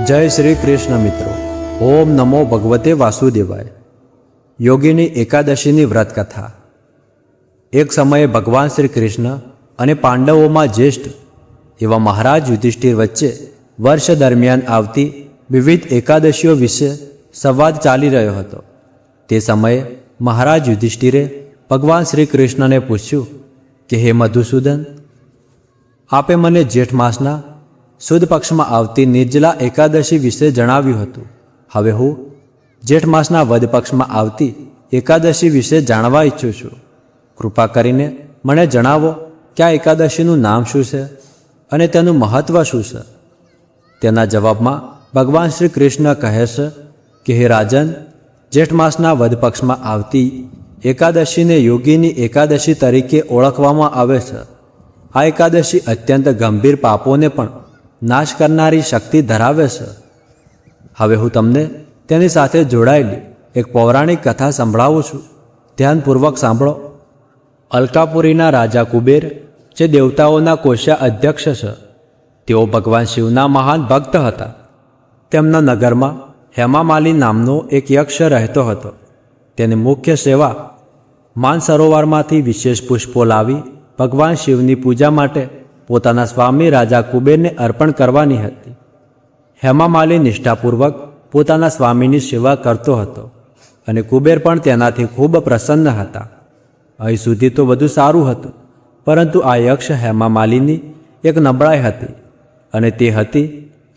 જય શ્રી કૃષ્ણ મિત્રો. ઓમ નમો ભગવતે વાસુદેવાય. યોગીની એકાદશીની વ્રત કથા. એક સમયે ભગવાન શ્રી કૃષ્ણ અને પાંડવોમાં જ્યેષ્ઠ એવા મહારાજ યુધિષ્ઠિર વચ્ચે વર્ષ દરમિયાન આવતી વિવિધ એકાદશીઓ વિશે સંવાદ ચાલી રહ્યો હતો. તે સમયે મહારાજ યુધિષ્ઠિરે ભગવાન શ્રી કૃષ્ણને પૂછ્યું કે હે મધુસૂદન, આપે મને જેઠ માસના સુદ પક્ષમાં આવતી નિર્જલા એકાદશી વિશે જણાવ્યું હતું. હવે હું જેઠ માસના વદ પક્ષમાં આવતી એકાદશી વિશે જાણવા ઈચ્છું છું. કૃપા કરીને મને જણાવો કે આ એકાદશીનું નામ શું છે અને તેનું મહત્ત્વ શું છે. તેના જવાબમાં ભગવાન શ્રી કૃષ્ણ કહે છે કે હે રાજન, જેઠ માસના વદ પક્ષમાં આવતી એકાદશીને યોગીની એકાદશી તરીકે ઓળખવામાં આવે છે. આ એકાદશી અત્યંત ગંભીર પાપોને પણ નાશ કરનારી શક્તિ ધરાવે છે. હવે હું તમને તેની સાથે જોડાયેલી એક પૌરાણિક કથા સંભળાવું છું. ધ્યાનપૂર્વક સાંભળો. અલકાપુરીના રાજા કુબેર, જે દેવતાઓના કોષા અધ્યક્ષ છે, તેઓ ભગવાન શિવના મહાન ભક્ત હતા. તેમના નગરમાં હેમામાલી નામનો એક યક્ષ રહેતો હતો. તેની મુખ્ય સેવા માનસરોવરમાંથી વિશેષ પુષ્પો લાવી ભગવાન શિવની પૂજા માટે પોતાના સ્વામી રાજા કુબેરને અર્પણ કરવાની હતી. હેમામાલી નિષ્ઠાપૂર્વક પોતાના સ્વામીની સેવા કરતો હતો અને કુબેર પણ તેનાથી ખૂબ પ્રસન્ન હતા. અહીં સુધી તો બધું સારું હતું, પરંતુ આ યક્ષ હેમામાલીની એક નબળાઈ હતી, અને તે હતી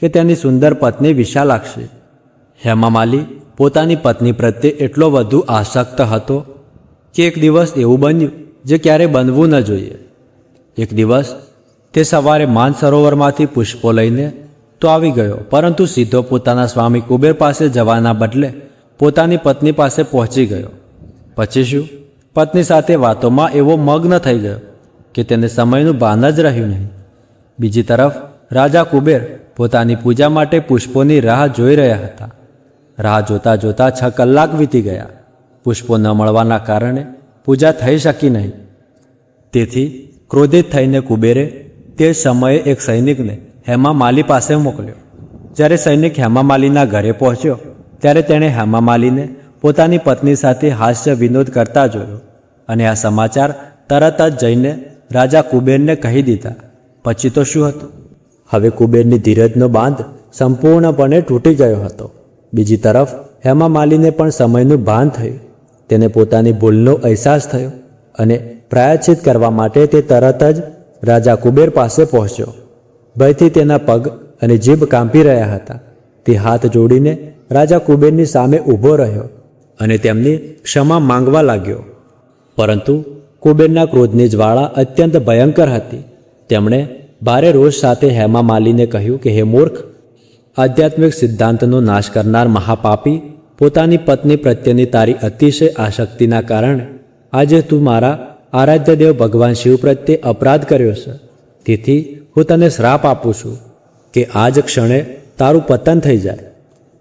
કે તેની સુંદર પત્ની વિશાલાક્ષી. હેમામાલી પોતાની પત્ની પ્રત્યે એટલો વધુ આસક્ત હતો કે એક દિવસ એવું બન્યું જે ક્યારેય બનવું ન જોઈએ. એક દિવસ તે સવારે માનસરોવરમાંથી પુષ્પો લઈને તો આવી ગયો, પરંતુ સીધો પોતાના સ્વામી કુબેર પાસે જવાના બદલે પોતાની પત્ની પાસે પહોંચી ગયો. પછી શું, પત્ની સાથે વાતોમાં એવો મગ્ન થઈ ગયો કે તેને સમયનું ભાન જ રહ્યું નહીં. બીજી તરફ રાજા કુબેર પોતાની પૂજા માટે પુષ્પોની રાહ જોઈ રહ્યા હતા. રાહ જોતા જોતા 6 કલાક વીતી ગયા. પુષ્પો ન મળવાના કારણે પૂજા થઈ શકી નહીં. તેથી ક્રોધિત થઈને કુબેરે તે સમયે એક સૈનિકને હેમામાલી પાસે મોકલ્યો. જ્યારે સૈનિક હેમામાલીના ઘરે પહોંચ્યો ત્યારે તેણે હેમામાલીને પોતાની પત્ની સાથે હાસ્ય વિનોદ કરતા જોયો, અને આ સમાચાર તરત જ જઈને રાજા કુબેરને કહી દીધા. પછી તો શું હતું, હવે કુબેરની ધીરજનો બાંધ સંપૂર્ણપણે તૂટી ગયો હતો. બીજી તરફ હેમામાલીને પણ સમયનું ભાન થયું. તેને પોતાની ભૂલનો અહેસાસ થયો અને પ્રાયશ્ચિત કરવા માટે તે તરત જ રાજા કુબેર પાસે પહોંચ્યો. ભયથી તેના પગ અને જીભ કાંપી રહ્યા હતા. તે હાથ જોડીને રાજા કુબેરની સામે ઊભો રહ્યો અને તેમની ક્ષમા માંગવા લાગ્યો. પરંતુ કુબેરના ક્રોધની જ્વાળા અત્યંત ભયંકર હતી. તેમણે ભારે રોષ સાથે હેમામાલીને કહ્યું કે હે મૂર્ખ, આધ્યાત્મિક સિદ્ધાંતનો નાશ કરનાર મહાપાપી, પોતાની પત્ની પ્રત્યેની તારી અતિશય આસક્તિના કારણે આજે તું મારા આરાધ્ય દેવ ભગવાન શિવ પ્રત્યે અપરાધ કર્યો છે. તેથી હું તને શ્રાપ આપું છું કે આજ ક્ષણે તારું પતન થઈ જાય,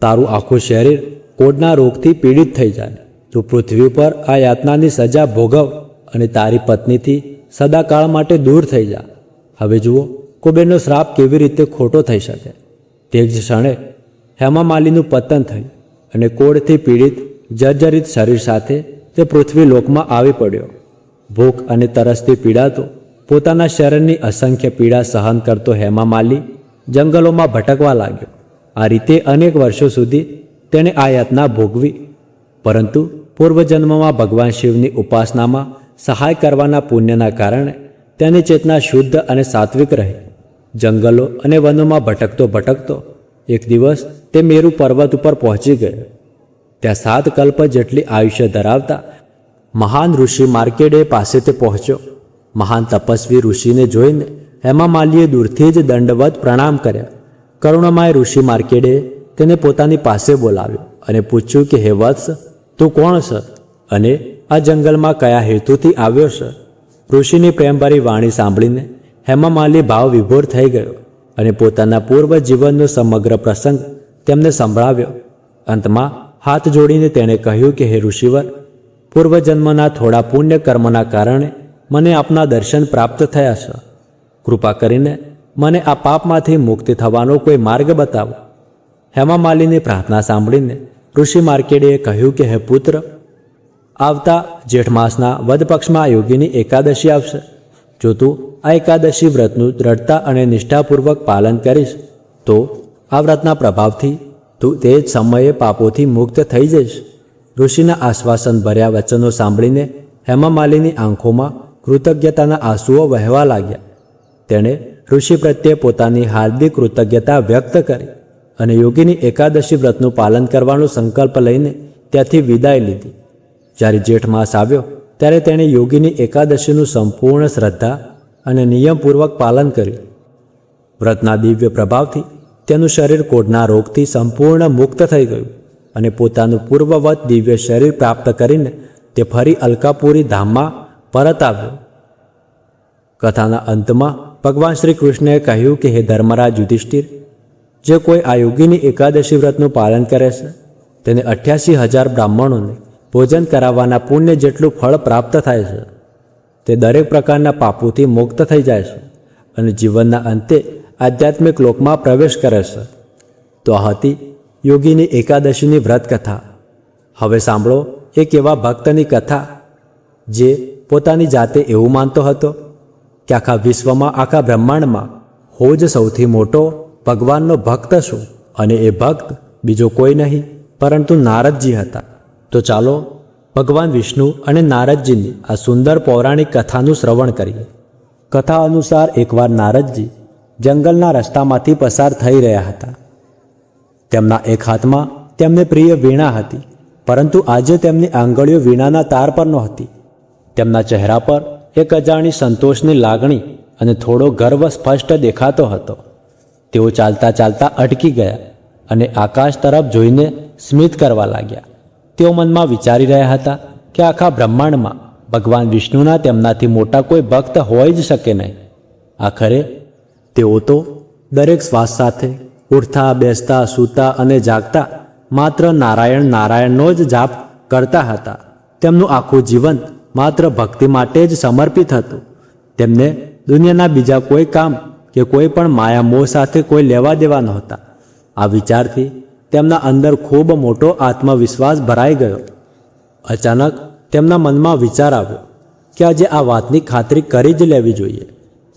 તારું આખું શરીર કોઢના રોગથી પીડિત થઈ જાય. તું પૃથ્વી પર આ યાતનાની સજા ભોગવ અને તારી પત્નીથી સદાકાળ માટે દૂર થઈ જા. હવે જુઓ, કુબેરનો શ્રાપ કેવી રીતે ખોટો થઈ શકે. તે જ ક્ષણે હેમામાલીનું પતન થયું અને કોઢથી પીડિત જર્જરિત શરીર સાથે તે પૃથ્વી લોકમાં આવી પડ્યો. ભૂખ અને તરસથી પીડાતો, પોતાના શરીરની અસંખ્ય પીડા સહન કરતો હેમામાલી જંગલોમાં ભટકવા લાગ્યો. આ રીતે અનેક વર્ષો સુધી તેણે આ યાતના ભોગવી. પરંતુ પૂર્વજન્મમાં ભગવાન શિવની ઉપાસનામાં સહાય કરવાના પુણ્યના કારણે તેની ચેતના શુદ્ધ અને સાત્વિક રહી. જંગલો અને વનોમાં ભટકતો ભટકતો એક દિવસ તે મેરુ પર્વત ઉપર પહોંચી ગયો. ત્યાં 7 કલ્પ જેટલી આયુષ્ય ધરાવતા મહાન ઋષિ માર્કેડે પાસે તે પહોંચ્યો. મહાન તપસ્વી ઋષિને જોઈને હેમામાલીએ દૂરથી જ દંડવત પ્રણામ કર્યા. કરુણામય ઋષિ માર્કેડે તેને પોતાની પાસે બોલાવ્યો અને પૂછ્યું કે હે વત્સ, તું કોણ છે અને આ જંગલમાં કયા હેતુથી આવ્યો છે? ઋષિની પ્રેમભરી વાણી સાંભળીને હેમામાલી ભાવ વિભોર થઈ ગયો અને પોતાના પૂર્વ જીવનનો સમગ્ર પ્રસંગ તેમને સંભળાવ્યો. અંતમાં હાથ જોડીને તેણે કહ્યું કે હે ઋષિવર, પૂર્વજન્મના થોડા પુણ્ય કર્મના કારણે મને આપના દર્શન પ્રાપ્ત થયા છે. કૃપા કરીને મને આ પાપમાંથી મુક્તિ થવાનો કોઈ માર્ગ બતાવો. હેમા માલિની પ્રાર્થના સાંભળીને ઋષિ માર્કેડેએ કહ્યું કે હે પુત્ર, આવતા જેઠ માસના વદ પક્ષમાં આ યોગીની એકાદશી આવશે. જો તું આ એકાદશી વ્રતનું દ્રઢતા અને નિષ્ઠાપૂર્વક પાલન કરીશ તો આ વ્રતના પ્રભાવથી તું તે જ સમયે પાપોથી મુક્ત થઈ જઈશ. ઋષિના આશ્વાસન ભર્યા વચનો સાંભળીને હેમા માલિની આંખોમાં કૃતજ્ઞતાના આંસુઓ વહેવા લાગ્યા. તેણે ઋષિ પ્રત્યે પોતાની હાર્દિક કૃતજ્ઞતા વ્યક્ત કરી અને યોગીની એકાદશી વ્રતનું પાલન કરવાનો સંકલ્પ લઈને ત્યાંથી વિદાય લીધી. જ્યારે જેઠ માસ આવ્યો ત્યારે તેણે યોગીની એકાદશીનું સંપૂર્ણ શ્રદ્ધા અને નિયમપૂર્વક પાલન કર્યું. વ્રતના દિવ્ય પ્રભાવથી તેનું શરીર કોઢના રોગથી સંપૂર્ણ મુક્ત થઈ ગયું અને પોતાનું પૂર્વવત દિવ્ય શરીર પ્રાપ્ત કરીને તે ફરી અલકાપુરી ધામમાં પરત આવ્યો. કથાના અંતમાં ભગવાન શ્રી કૃષ્ણએ કહ્યું કે હે ધર્મરાજ યુધિષ્ઠિર, જે કોઈ આ યોગીની એકાદશી વ્રતનું પાલન કરે છે તેને 88,000 બ્રાહ્મણોને ભોજન કરાવવાના પુણ્ય જેટલું ફળ પ્રાપ્ત થાય છે. તે દરેક પ્રકારના પાપોથી મુક્ત થઈ જાય છે અને જીવનના અંતે આધ્યાત્મિક લોકમાં પ્રવેશ કરે છે. તો આ હતી યોગીની એકાદશીની વ્રત કથા. હવે સાંભળો એક એવા ભક્તની કથા જે પોતાની જાતે એવું માનતો હતો કે આખા વિશ્વમાં, આખા બ્રહ્માંડમાં હું જ સૌથી મોટો ભગવાનનો ભક્ત છું અને એ ભક્ત બીજો કોઈ નહીં પરંતુ નારદજી હતા. તો ચાલો ભગવાન વિષ્ણુ અને નારદજીની આ સુંદર પૌરાણિક કથાનું શ્રવણ કરીએ. કથા અનુસાર એકવાર નારદજી જંગલના રસ્તામાંથી પસાર થઈ રહ્યા હતા. તેમના એક હાથમાં તેમને પ્રિય વીણા હતી, પરંતુ આજે તેમની આંગળીઓ વીણાના તાર પર નહોતી. તેમના ચહેરા પર એક અજાણી સંતોષની લાગણી અને થોડો ગર્વ સ્પષ્ટ દેખાતો હતો. તેઓ ચાલતા ચાલતા અટકી ગયા અને આકાશ તરફ જોઈને સ્મિત કરવા લાગ્યા. તેઓ મનમાં વિચારી રહ્યા હતા કે આખા બ્રહ્માંડમાં ભગવાન વિષ્ણુના તેમનાથી મોટા કોઈ ભક્ત હોઈ જ શકે નહીં. આખરે તેઓ તો દરેક શ્વાસ સાથે ઉઠતા, બેસતા, સૂતા અને જાગતા માત્ર નારાયણ નારાયણનો જ જાપ કરતા હતા. તેમનું આખું જીવન માત્ર ભક્તિ માટે જ સમર્પિત હતું. તેમને દુનિયાના બીજા કોઈ કામ કે કોઈ પણ માયા મોહ સાથે કોઈ લેવા દેવા નહોતા. આ વિચારથી તેમના અંદર ખૂબ મોટો આત્મવિશ્વાસ ભરાઈ ગયો. અચાનક તેમના મનમાં વિચાર આવ્યો કે આજે આ વાતની ખાતરી કરી જ લેવી જોઈએ.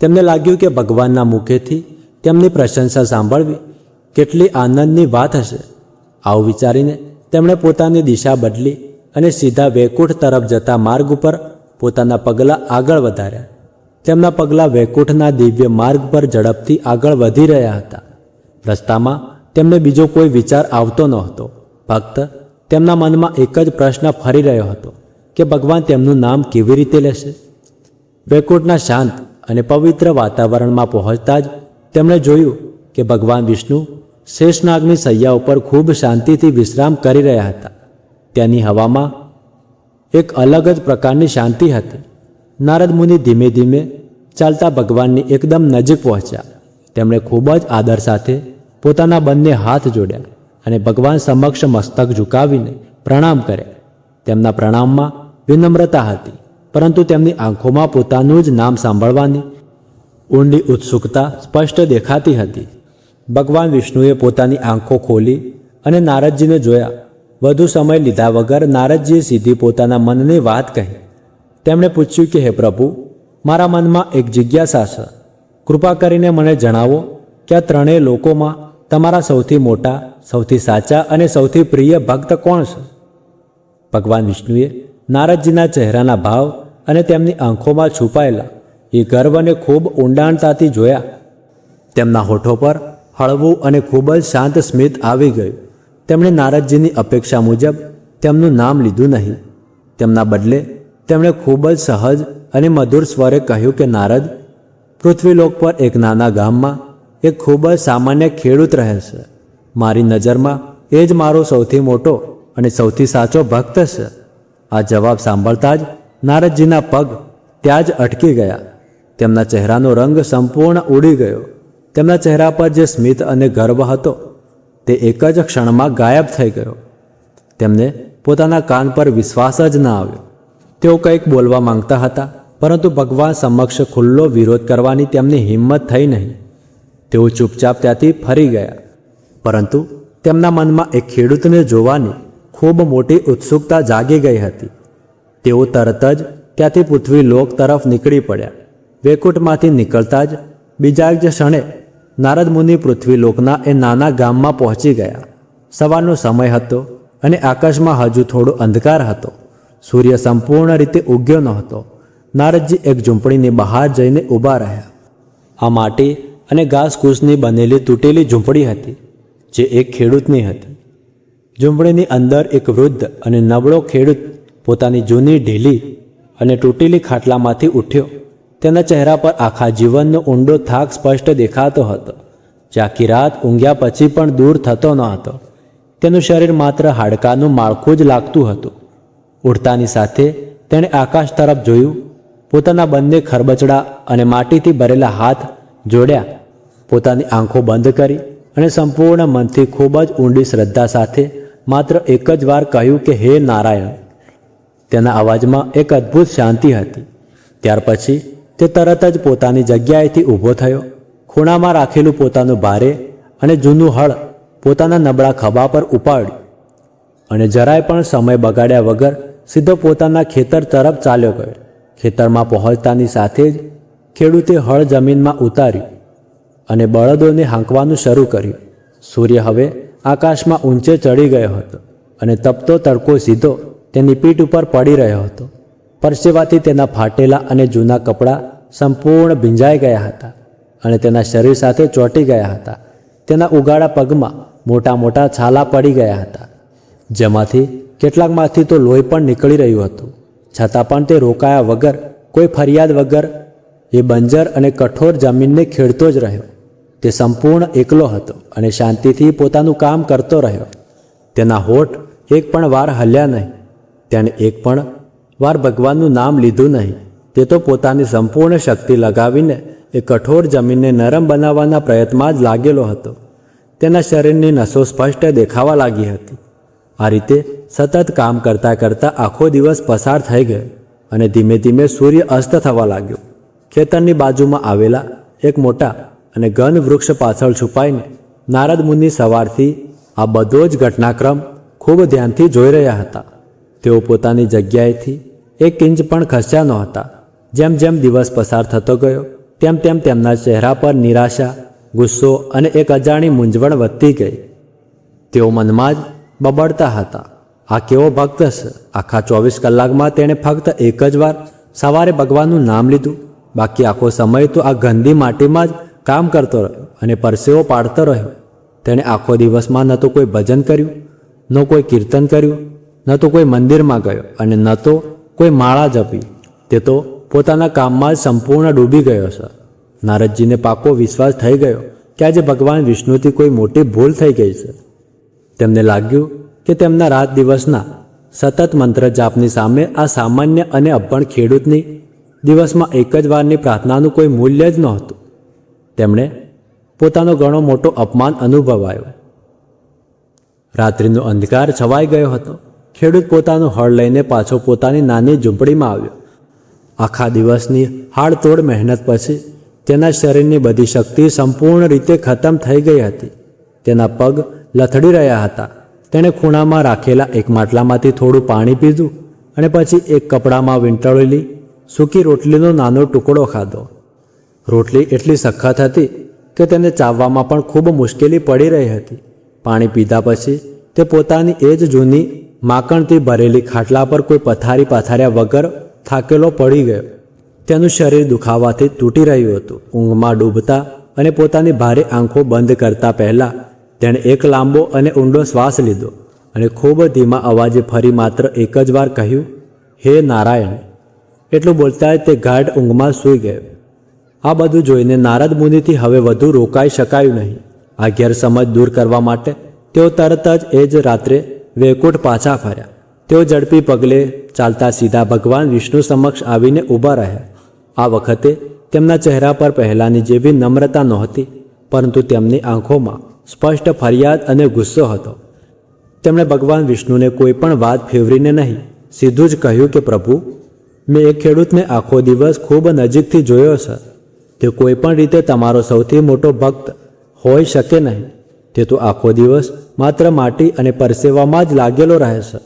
તેમને લાગ્યું કે ભગવાનના મુખેથી તેમની પ્રશંસા સાંભળવી કેટલી આનંદની વાત હશે. આવું વિચારીને તેમણે પોતાની દિશા બદલી અને સીધા વૈકુંઠ તરફ જતા માર્ગ ઉપર પોતાના પગલાં આગળ વધાર્યા. તેમના પગલાં વૈકુંઠના દિવ્ય માર્ગ પર ઝડપથી આગળ વધી રહ્યા હતા. રસ્તામાં તેમને બીજો કોઈ વિચાર આવતો નહોતો. ફક્ત તેમના મનમાં એક જ પ્રશ્ન ફરી રહ્યો હતો કે ભગવાન તેમનું નામ કેવી રીતે લેશે. વૈકુંઠના શાંત અને પવિત્ર વાતાવરણમાં પહોંચતા જ તેમણે જોયું કે ભગવાન વિષ્ણુ શેષનાગની સૈયા ઉપર ખૂબ શાંતિથી વિશ્રામ કરી રહ્યા હતા. ત્યાંની હવામાં એક અલગ જ પ્રકારની શાંતિ હતી. નારદ મુનિ ધીમે ધીમે ચાલતા ભગવાનની એકદમ નજીક પહોંચ્યા. તેમણે ખૂબ જ આદર સાથે પોતાના બંને હાથ જોડ્યા અને ભગવાન સમક્ષ મસ્તક ઝુકાવીને પ્રણામ કર્યા. તેમના પ્રણામમાં વિનમ્રતા હતી, પરંતુ તેમની આંખોમાં પોતાનું જ નામ સાંભળવાની ઊંડી ઉત્સુકતા સ્પષ્ટ દેખાતી હતી. ભગવાન વિષ્ણુએ પોતાની આંખો ખોલી અને નારદજીને જોયા. વધુ સમય લીધા વગર નારદજીએ સીધી પોતાના મનની વાત કહી. તેમણે પૂછ્યું કે હે પ્રભુ, મારા મનમાં એક જિજ્ઞાસા છે. કૃપા કરીને મને જણાવો કે આ ત્રણેય લોકોમાં તમારા સૌથી મોટા, સૌથી સાચા અને સૌથી પ્રિય ભક્ત કોણ છે? ભગવાન વિષ્ણુએ નારદજીના ચહેરાના ભાવ અને તેમની આંખોમાં છુપાયેલા એ ગર્વને ખૂબ ઊંડાણતાથી જોયા. તેમના હોઠો પર હળવું અને ખૂબ જ શાંત સ્મિત આવી ગયું. તેમણે નારદજીની અપેક્ષા મુજબ તેમનું નામ લીધું નહીં. તેમના બદલે તેમણે ખૂબ જ સહજ અને મધુર સ્વરે કહ્યું કે નારદ, પૃથ્વીલોક પર એક નાના ગામમાં એક ખૂબ જ સામાન્ય ખેડૂત રહે છે. મારી નજરમાં એ જ મારો સૌથી મોટો અને સૌથી સાચો ભક્ત છે. આ જવાબ સાંભળતા જ નારદજીના પગ ત્યાં જ અટકી ગયા. તેમના ચહેરાનો રંગ સંપૂર્ણ ઉડી ગયો. તેમના ચહેરા પર જે સ્મિત અને ગર્વ હતો તે એક જ ક્ષણમાં ગાયબ થઈ ગયો. તેમને પોતાના કાન પર વિશ્વાસ જ ન આવ્યો. તેઓ કંઈક બોલવા માંગતા હતા, પરંતુ ભગવાન સમક્ષ ખુલ્લો વિરોધ કરવાની તેમની હિંમત થઈ નહીં. તેઓ ચૂપચાપ ત્યાંથી ફરી ગયા. પરંતુ તેમના મનમાં એક ખેડૂતને જોવાની ખૂબ મોટી ઉત્સુકતા જાગી ગઈ હતી. તેઓ તરત જ ત્યાંથી પૃથ્વીલોક તરફ નીકળી પડ્યા. વૈકુંઠમાંથી નીકળતા જ બીજા જ ક્ષણે નારદ મુનિ પૃથ્વીલોકના એ નાના ગામમાં પહોંચી ગયા. સવારનો સમય હતો અને આકાશમાં હજુ થોડો અંધકાર હતો. સૂર્ય સંપૂર્ણ રીતે ઉગ્યો નહોતો. નારદજી એક ઝૂંપડીની બહાર જઈને ઊભા રહ્યા. આ માટી અને ઘાસકૂસની બનેલી તૂટેલી ઝૂંપડી હતી, જે એક ખેડૂતની હતી. ઝૂંપડીની અંદર એક વૃદ્ધ અને નબળો ખેડૂત પોતાની જૂની ઢીલી અને તૂટેલી ખાટલામાંથી ઉઠ્યો. તેના ચહેરા પર આખા જીવનનો ઊંડો થાક સ્પષ્ટ દેખાતો હતો, જે આખી રાત ઊંઘ્યા પછી પણ દૂર થતો ન હતો. તેનું શરીર માત્ર હાડકાનું માળખું જ લાગતું હતું. ઉઠતાની સાથે તેણે આકાશ તરફ જોયું. પોતાના બંને ખરબચડા અને માટીથી ભરેલા હાથ જોડ્યા, પોતાની આંખો બંધ કરી અને સંપૂર્ણ મનથી ખૂબ જ ઊંડી શ્રદ્ધા સાથે માત્ર એક જ વાર કહ્યું કે હે નારાયણ. તેના અવાજમાં એક અદ્ભુત શાંતિ હતી. ત્યાર પછી તે તરત જ પોતાની જગ્યાએથી ઊભો થયો. ખૂણામાં રાખેલું પોતાનું ભારે અને જૂનું હળ પોતાના નબળા ખભા પર ઉપાડ્યું અને જરાય પણ સમય બગાડ્યા વગર સીધો પોતાના ખેતર તરફ ચાલ્યો ગયો. ખેતરમાં પહોંચતાની સાથે જ ખેડૂતે હળ જમીનમાં ઉતાર્યું અને બળદોને હાંકવાનું શરૂ કર્યું. સૂર્ય હવે આકાશમાં ઊંચે ચડી ગયો હતો અને તપતો તડકો સીધો તેની પીઠ ઉપર પડી રહ્યો હતો. પરસેવાથી તેના ફાટેલા અને જૂના કપડાં સંપૂર્ણ ભીંજાઈ ગયા હતા અને તેના શરીર સાથે ચોંટી ગયા હતા. તેના ઉગાડા પગમાં મોટા મોટા છાલા પડી ગયા હતા, જેમાંથી કેટલાકમાંથી તો લોહી પણ નીકળી રહ્યું હતું. છતાં પણ તે રોકાયા વગર, કોઈ ફરિયાદ વગર એ બંજર અને કઠોર જમીનને ખેડતો જ રહ્યો. તે સંપૂર્ણ એકલો હતો અને શાંતિથી પોતાનું કામ કરતો રહ્યો. તેના હોઠ એક પણ વાર હલ્યા નહીં. તેણે એક પણ વાર ભગવાનનું નામ લીધું નહીં. તે તો પોતાની સંપૂર્ણ શક્તિ લગાવીને એ કઠોર જમીનને નરમ બનાવવાના પ્રયત્નમાં જ લાગેલો હતો. તેના શરીરની નસો સ્પષ્ટ દેખાવા લાગી હતી. આ રીતે સતત કામ કરતાં કરતાં આખો દિવસ પસાર થઈ ગયો અને ધીમે ધીમે સૂર્ય અસ્ત થવા લાગ્યો. ખેતરની બાજુમાં આવેલા એક મોટા અને ઘન વૃક્ષ પાછળ છુપાઈને નારદ મુનિ સવારથી આ બધો જ ઘટનાક્રમ ખૂબ ધ્યાનથી જોઈ રહ્યા હતા. તેઓ પોતાની જગ્યાએથી એક ઇંચ પણ ખસ્યા નહોતા. જેમ જેમ દિવસ પસાર થતો ગયો તેમ તેમ તેમના ચહેરા પર નિરાશા, ગુસ્સો અને એક અજાણી મૂંઝવણ વધતી ગઈ. તેઓ મનમાં જ બબડતા હતા, આ કેવો ભક્ત છે! આખા 24 કલાકમાં તેણે ફક્ત એક જ વાર સવારે ભગવાનનું નામ લીધું. બાકી આખો સમય તો આ ગંદી માટીમાં જ કામ કરતો રહ્યો અને પરસેવો પાડતો રહ્યો. તેણે આખો દિવસમાં ન તો કોઈ ભજન કર્યું, ન કોઈ કીર્તન કર્યું, ન તો કોઈ મંદિરમાં ગયો અને ન તો કોઈ માળા જપી. તે તો પોતાના કામમાં જ સંપૂર્ણ ડૂબી ગયો છે. નારદજીને પાકો વિશ્વાસ થઈ ગયો કે આજે ભગવાન વિષ્ણુથી કોઈ મોટી ભૂલ થઈ ગઈ છે. તેમને લાગ્યું કે તેમના રાત દિવસના સતત મંત્ર જાપની સામે આ સામાન્ય અને અભણ ખેડૂતની દિવસમાં એક જ વારની પ્રાર્થનાનું કોઈ મૂલ્ય જ નહોતું. તેમણે પોતાનો ઘણો મોટો અપમાન અનુભવાયો. રાત્રિનો અંધકાર છવાઈ ગયો હતો. ખેડૂત પોતાનું હળ લઈને પાછો પોતાની નાની ઝૂંપડીમાં આવ્યો. આખા દિવસની હાડતોડ મહેનત પછી તેના શરીરની બધી શક્તિ સંપૂર્ણ રીતે ખતમ થઈ ગઈ હતી. તેના પગ લથડી રહ્યા હતા. તેણે ખૂણામાં રાખેલા એક માટલામાંથી થોડું પાણી પીધું અને પછી એક કપડામાં વીંટળેલી સૂકી રોટલીનો નાનો ટુકડો ખાધો. રોટલી એટલી સખત હતી કે તેને ચાવવામાં પણ ખૂબ મુશ્કેલી પડી રહી હતી. પાણી પીધા પછી તે પોતાની એ જ જૂની માખણથી ભરેલી ખાટલા પર કોઈ પથારી પાથર્યા વગર થાકેલો પડી ગયો. તેનું શરીર દુખાવાથી તૂટી રહ્યું હતું. ઊંઘમાં ડૂબતા અને પોતાની ભારે આંખો બંધ કરતા પહેલાં તેણે એક લાંબો અને ઊંડો શ્વાસ લીધો અને ખૂબ ધીમા અવાજે ફરી માત્ર એક જ વાર કહ્યું, હે નારાયણ. એટલું બોલતા જ તે ગાઢ ઊંઘમાં સૂઈ ગયો. આ બધું જોઈને નારદ મુનિથી હવે વધુ રોકાઈ શકાયું નહીં. આ ગેરસમજ દૂર કરવા માટે તેઓ તરત જ એ જ રાત્રે વૈકુંઠ પાછા ફર્યા. તેઓ ઝડપી પગલે ચાલતા સીધા ભગવાન વિષ્ણુ સમક્ષ આવીને ઊભા રહ્યા. આ વખતે તેમના ચહેરા પર પહેલાંની જેવી નમ્રતા નહોતી, પરંતુ તેમની આંખોમાં સ્પષ્ટ ફરિયાદ અને ગુસ્સો હતો. તેમણે ભગવાન વિષ્ણુને કોઈ પણ વાત ફેવરીને નહીં, સીધું જ કહ્યું કે પ્રભુ, મેં એક ખેડૂતને આખો દિવસ ખૂબ નજીકથી જોયો છે. તે કોઈ પણ રીતે તમારો સૌથી મોટો ભક્ત હોઈ શકે નહીં. તે તો આખો દિવસ માત્ર માટી અને પરસેવામાં જ લાગેલો રહે છે.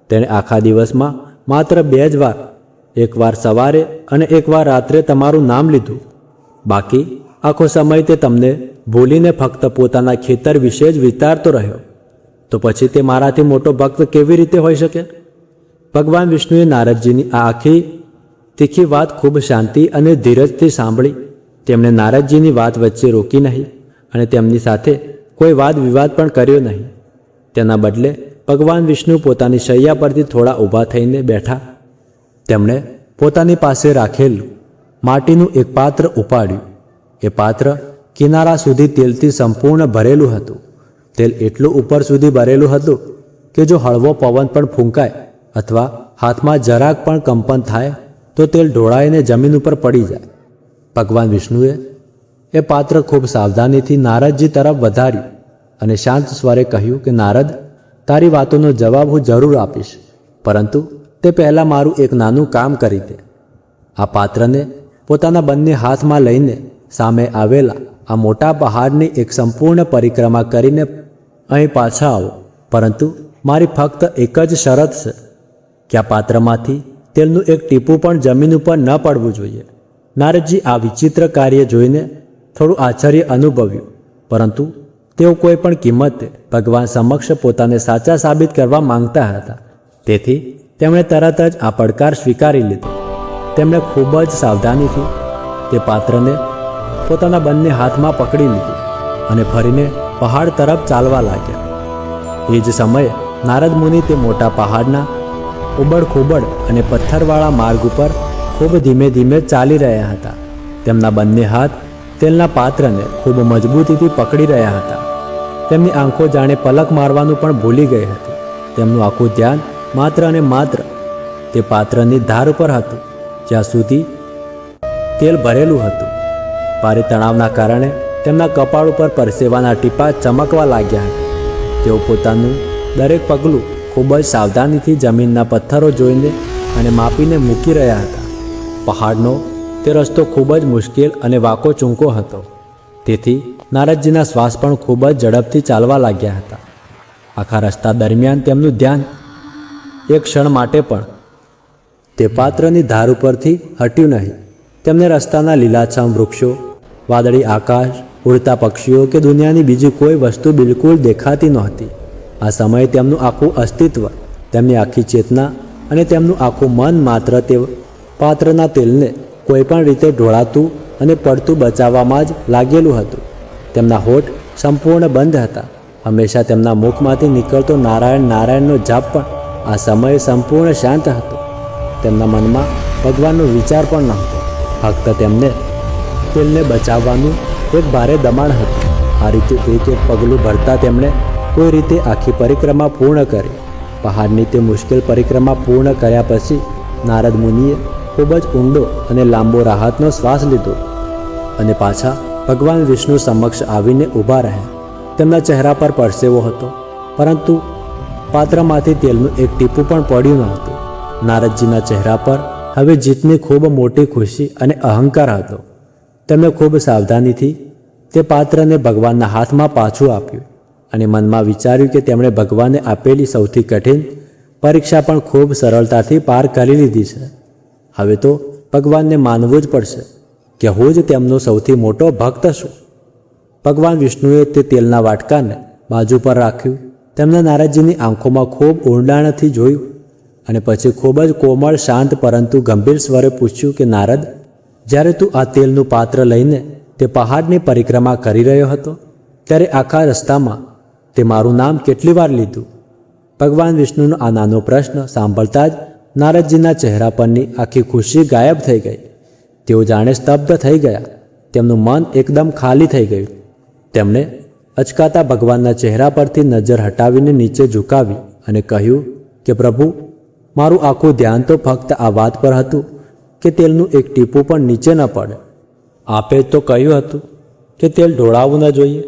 તેણે આખા દિવસમાં માત્ર 2 જ વાર, એકવાર સવારે અને એકવાર રાત્રે તમારું નામ લીધું. બાકી આખો સમય તે તમને ભૂલીને ફક્ત પોતાના ખેતર વિશે જ વિચારતો રહ્યો. તો પછી તે મારાથી મોટો ભક્ત કેવી રીતે હોઈ શકે? ભગવાન વિષ્ણુએ નારદજીની આ આખી તીખી વાત ખૂબ શાંતિ અને ધીરજથી સાંભળી. તેમણે નારદજીની વાત વચ્ચે રોકી નહીં અને તેમની સાથે કોઈ વાદ વિવાદ પણ કર્યો નહીં. તેના બદલે ભગવાન વિષ્ણુ પોતાની શૈયા પરથી થોડા ઊભા થઈને બેઠા. તેમણે પોતાની પાસે રાખેલું માટીનું એક પાત્ર ઉપાડ્યું. એ પાત્ર કિનારા સુધી તેલથી સંપૂર્ણ ભરેલું હતું. તેલ એટલું ઉપર સુધી ભરેલું હતું કે જો હળવો પવન પણ ફૂંકાય અથવા હાથમાં જરાક પણ કંપન થાય તો તેલ ઢોળાઈને જમીન ઉપર પડી જાય. ભગવાન વિષ્ણુએ એ પાત્ર ખૂબ સાવધાનીથી નારદજી તરફ વધાર્યું અને શાંત સ્વરે કહ્યું કે નારદ, તારી વાતોનો જવાબ હું જરૂર આપીશ, પરંતુ તે પહેલાં મારું એક નાનું કામ કરી દે. આ પાત્રને પોતાના બંને હાથમાં લઈને સામે આવેલા આ મોટા પહાડની એક સંપૂર્ણ પરિક્રમા કરીને અહીં પાછા આવો. પરંતુ મારી ફક્ત એક જ શરત છે કે આ પાત્રમાંથી તેલનું એક ટીપું પણ જમીન ઉપર ન પડવું જોઈએ. નારદજી આ વિચિત્ર કાર્ય જોઈને થોડું આશ્ચર્ય અનુભવ્યું, પરંતુ તેઓ કોઈ પણ કિંમતે ભગવાન સમક્ષ પોતાને સાચા સાબિત કરવા માંગતા હતા. તેથી તેમણે તરત જ આ પડકાર સ્વીકારી લીધો. તેમણે ખૂબ જ સાવધાનીથી તે પાત્રને પોતાના બંને હાથમાં પકડી લીધું અને ફરીને પહાડ તરફ ચાલવા લાગ્યા. એ જ સમયે નારદ મુનિ તે મોટા પહાડના ઉબડ-ખૂબડ અને પથ્થરવાળા માર્ગ ઉપર ખૂબ ધીમે ધીમે ચાલી રહ્યા હતા. તેમના બંને હાથ તેલના પાત્રને ખૂબ મજબૂતીથી પકડી રહ્યા હતા. તેમની આંખો જાણે પલક મારવાનું પણ ભૂલી ગઈ હતી. તેમનું આખું ધ્યાન માત્ર અને માત્ર તે પાત્રની ધાર ઉપર હતું, જ્યાં સુધી તેલ ભરેલું હતું. ભારે તણાવના કારણે તેમના કપાળ ઉપર પરસેવાના ટીપાં ચમકવા લાગ્યા હતા. તેઓ પોતાનું દરેક પગલું ખૂબ જ સાવધાનીથી જમીનના પથ્થરો જોઈને અને માપીને મૂકી રહ્યા હતા. પહાડનો તે રસ્તો ખૂબ જ મુશ્કેલ અને વાંકો ચૂંકો હતો. તેથી નારદજીના શ્વાસ પણ ખૂબ જ ઝડપથી ચાલવા લાગ્યા હતા. આખા રસ્તા દરમિયાન તેમનું ધ્યાન એક ક્ષણ માટે પણ તે પાત્રની ધાર ઉપરથી હટ્યું નહીં. તેમને રસ્તાના લીલાછમ વૃક્ષો, વાદળી આકાશ, ઉડતા પક્ષીઓ કે દુનિયાની બીજી કોઈ વસ્તુ બિલકુલ દેખાતી નહોતી. આ સમયે તેમનું આખું અસ્તિત્વ, તેમની આખી ચેતના અને તેમનું આખું મન માત્ર તે પાત્રના તેલને કોઈ પણ રીતે ઢોળાતું અને પડતું બચાવવામાં જ લાગેલું હતું. તેમના હોઠ સંપૂર્ણ બંધ હતા. હંમેશા તેમના મુખમાંથી નીકળતો નારાયણ નારાયણનો જાપ પણ આ સમયે સંપૂર્ણ શાંત હતો. તેમના મનમાં ભગવાનનો વિચાર પણ નહોતો, ફક્ત તેમને તેલને બચાવવાનું એક ભારે દબાણ હતું. આ રીતે એક એક પગલું ભરતા તેમણે કોઈ રીતે આખી પરિક્રમા પૂર્ણ કરી. પહાડની તે મુશ્કેલ પરિક્રમા પૂર્ણ કર્યા પછી નારદ મુનિએ ખૂબ જ ઊંડો અને લાંબો રાહતનો શ્વાસ લીધો અને પાછા ભગવાન વિષ્ણુ સમક્ષ આવીને ઊભા રહ્યા. તેમના ચહેરા પર પરસેવો હતો, પરંતુ પાત્રમાંથી તેલનું એક ટીપું પણ પડ્યું નહોતું. નારદજીના ચહેરા પર હવે જીતની ખૂબ મોટી ખુશી અને અહંકાર હતો. તેમણે ખૂબ સાવધાનીથી તે પાત્રને ભગવાનના હાથમાં પાછું આપ્યું અને મનમાં વિચાર્યું કે તેમણે ભગવાને આપેલી સૌથી કઠિન પરીક્ષા પણ ખૂબ સરળતાથી પાર કરી લીધી છે. હવે તો ભગવાનને માનવું જ પડશે કે હું જ તેમનો સૌથી મોટો ભક્ત છું. ભગવાન વિષ્ણુએ તે તેલના વાટકાને બાજુ પર રાખ્યું. તેમણે નારદજીની આંખોમાં ખૂબ ઊંડાણથી જોયું અને પછી ખૂબ જ કોમળ, શાંત પરંતુ ગંભીર સ્વરે પૂછ્યું કે નારદ, જ્યારે તું આ તેલનું પાત્ર લઈને તે પહાડની પરિક્રમા કરી રહ્યો હતો ત્યારે આખા રસ્તામાં તે મારું નામ કેટલી વાર લીધું? ભગવાન વિષ્ણુનો આ નાનો પ્રશ્ન સાંભળતા જ નારદજીના ચહેરા પરની આખી ખુશી ગાયબ થઈ ગઈ. તેઓ જાણે સ્તબ્ધ થઈ ગયા. તેમનું મન એકદમ ખાલી થઈ ગયું. તેમણે અચકાતા ભગવાનના ચહેરા પરથી નજર હટાવીને નીચે ઝુકાવી અને કહ્યું કે પ્રભુ, મારું આખું ધ્યાન તો ફક્ત આ વાત પર હતું કે તેલનું એક ટીપું પણ નીચે ન પડે. આપે તો કહ્યું હતું કે તેલ ઢોળાવવું ન જોઈએ.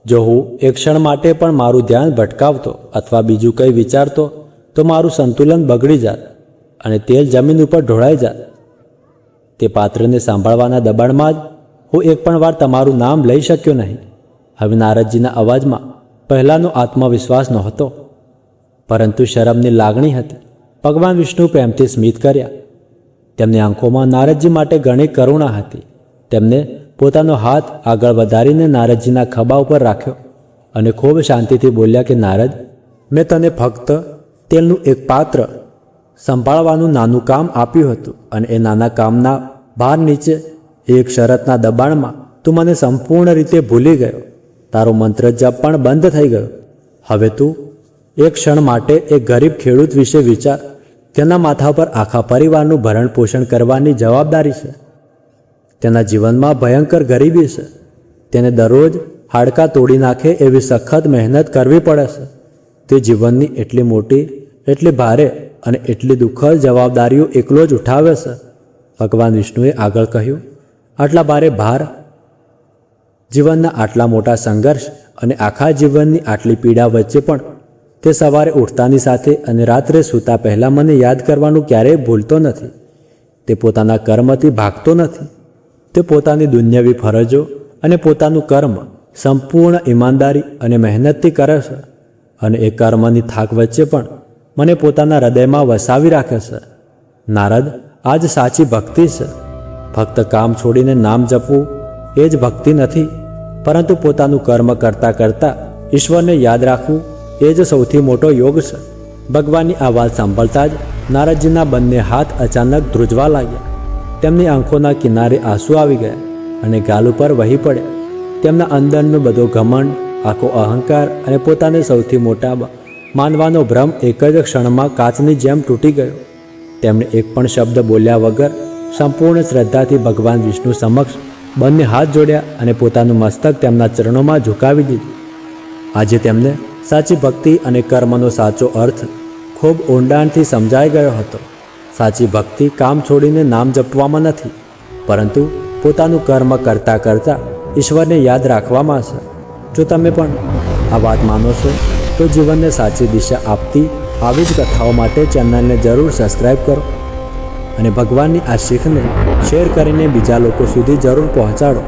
જો હું એક ક્ષણ માટે પણ મારું ધ્યાન ભટકાવતો અથવા બીજું કંઈ વિચારતો તો મારું સંતુલન બગડી જાત અને તેલ જમીન ઉપર ઢોળાઈ જાત. તે પાત્રને સાંભળવાના દબાણમાં જ હું એક પણ વાર તમારું નામ લઈ શક્યો નહીં. હવે નારદજીના અવાજમાં પહેલાંનો આત્મવિશ્વાસ નહોતો, પરંતુ શરમની લાગણી હતી. ભગવાન વિષ્ણુ પ્રેમથી સ્મિત કર્યા. તેમની આંખોમાં નારદજી માટે ઘણી કરુણા હતી. તેમને પોતાનો હાથ આગળ વધારીને નારદજીના ખભા ઉપર રાખ્યો અને ખૂબ શાંતિથી બોલ્યા કે નારદ, મેં તને ફક્ત તેલનું એક પાત્ર સંભાળવાનું નાનું કામ આપ્યું હતું અને એ નાના કામના ભાર નીચે એક શરતના દબાણમાં તું મને સંપૂર્ણ રીતે ભૂલી ગયો. તારો મંત્ર જપ પણ બંધ થઈ ગયો. હવે તું એક ક્ષણ માટે એક ગરીબ ખેડૂત વિશે વિચાર. તેના માથા પર આખા પરિવારનું ભરણ પોષણ કરવાની જવાબદારી છે. તેના જીવનમાં ભયંકર ગરીબી છે. તેને દરરોજ હાડકાં તોડી નાખે એવી સખત મહેનત કરવી પડે છે. તે જીવનની એટલી મોટી, એટલી ભારે અને એટલી દુઃખદ જવાબદારીઓ એકલો જ ઉઠાવે છે. ભગવાન વિષ્ણુએ આગળ કહ્યું, આટલા ભારે ભાર, જીવનના આટલા મોટા સંઘર્ષ અને આખા જીવનની આટલી પીડા વચ્ચે પણ તે સવારે ઉઠતાની સાથે અને રાત્રે સૂતા પહેલાં મને યાદ કરવાનું ક્યારેય ભૂલતો નથી. તે પોતાના કર્મથી ભાગતો નથી. તે પોતાની દુન્યવી ફરજો અને પોતાનું કર્મ સંપૂર્ણ ઈમાનદારી અને મહેનતથી કરે છે અને એ કર્મની થાક વચ્ચે પણ મને પોતાના હૃદયમાં વસાવી રાખે છે. નારદ, આ જ સાચી ભક્તિ છે. ફક્ત કામ છોડીને નામ જપવું એ જ ભક્તિ નથી, પરંતુ પોતાનું કર્મ કરતાં કરતાં ઈશ્વરને યાદ રાખવું એ જ સૌથી મોટો યોગ છે. ભગવાનની આ વાત સાંભળતા જ નારદજીના બંને હાથ અચાનક ધ્રુજવા લાગ્યા. તેમની આંખોના કિનારે આંસુ આવી ગયા અને ગાલ ઉપર વહી પડ્યા. તેમના અંદરનો બધો ઘમંડ, આખો અહંકાર અને પોતાને સૌથી મોટા માનવાનો ભ્રમ એક જ ક્ષણમાં કાચની જેમ તૂટી ગયો. તેમણે એક પણ શબ્દ બોલ્યા વગર સંપૂર્ણ શ્રદ્ધાથી ભગવાન વિષ્ણુ સમક્ષ બંને હાથ જોડ્યા અને પોતાનું મસ્તક તેમના ચરણોમાં ઝુકાવી દીધું. આજે તેમને સાચી ભક્તિ અને કર્મનો સાચો અર્થ ખૂબ ઊંડાણથી સમજાઈ ગયો હતો. સાચી ભક્તિ કામ છોડીને નામ જપવામાં નથી, પરંતુ પોતાનું કર્મ કરતાં કરતાં ઈશ્વરને યાદ રાખવામાં છે. જો તમે પણ આ વાત માનો છો તો જીવનને સાચી દિશા આપતી આવી જ કથાઓ માટે ચેનલને જરૂર સબસ્ક્રાઈબ કરો અને ભગવાનની આ શીખને શેર કરીને બીજા લોકો સુધી જરૂર પહોંચાડો.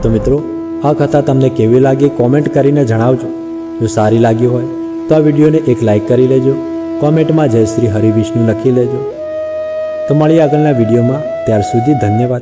તો મિત્રો, આ કથા તમને કેવી લાગી કોમેન્ટ કરીને જણાવજો. જો સારી લાગી હોય તો આ વિડીયોને એક લાઈક કરી લેજો. કોમેન્ટમાં જય શ્રી હરિવિષ્ણુ લખી લેજો. તો મળીએ આગળના વિડીયોમાં. ત્યાર સુધી ધન્યવાદ.